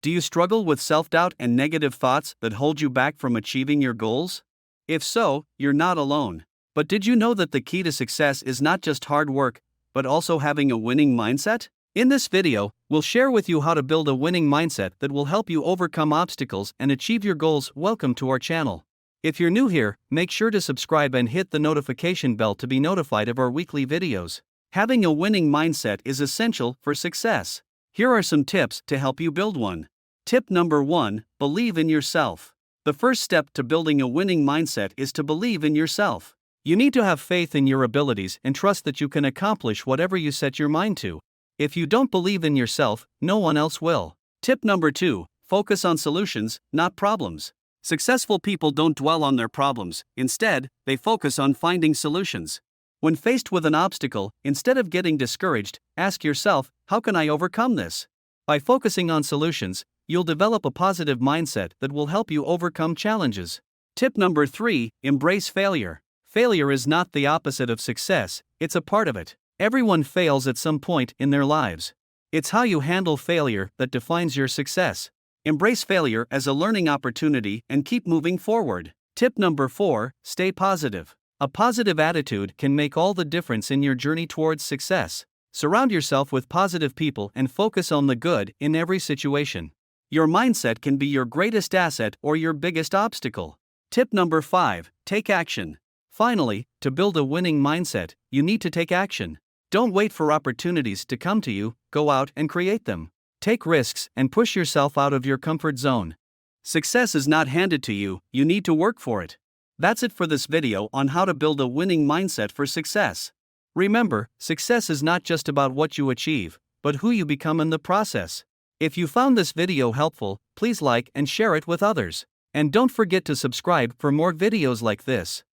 Do you struggle with self-doubt and negative thoughts that hold you back from achieving your goals? If so, you're not alone. But did you know that the key to success is not just hard work, but also having a winning mindset? In this video, we'll share with you how to build a winning mindset that will help you overcome obstacles and achieve your goals. Welcome to our channel. If you're new here, make sure to subscribe and hit the notification bell to be notified of our weekly videos. Having a winning mindset is essential for success. Here are some tips to help you build one. Tip number 1, believe in yourself. The first step to building a winning mindset is to believe in yourself. You need to have faith in your abilities and trust that you can accomplish whatever you set your mind to. If you don't believe in yourself, no one else will. Tip number 2, focus on solutions, not problems. Successful people don't dwell on their problems, instead, they focus on finding solutions. When faced with an obstacle, instead of getting discouraged, ask yourself, how can I overcome this? By focusing on solutions, you'll develop a positive mindset that will help you overcome challenges. Tip number 3, embrace failure. Failure is not the opposite of success, it's a part of it. Everyone fails at some point in their lives. It's how you handle failure that defines your success. Embrace failure as a learning opportunity and keep moving forward. Tip number 4, stay positive. A positive attitude can make all the difference in your journey towards success. Surround yourself with positive people and focus on the good in every situation. Your mindset can be your greatest asset or your biggest obstacle. Tip number 5, take action. Finally, to build a winning mindset, you need to take action. Don't wait for opportunities to come to you, go out and create them. Take risks and push yourself out of your comfort zone. Success is not handed to you, you need to work for it. That's it for this video on how to build a winning mindset for success. Remember, success is not just about what you achieve, but who you become in the process. If you found this video helpful, please like and share it with others. And don't forget to subscribe for more videos like this.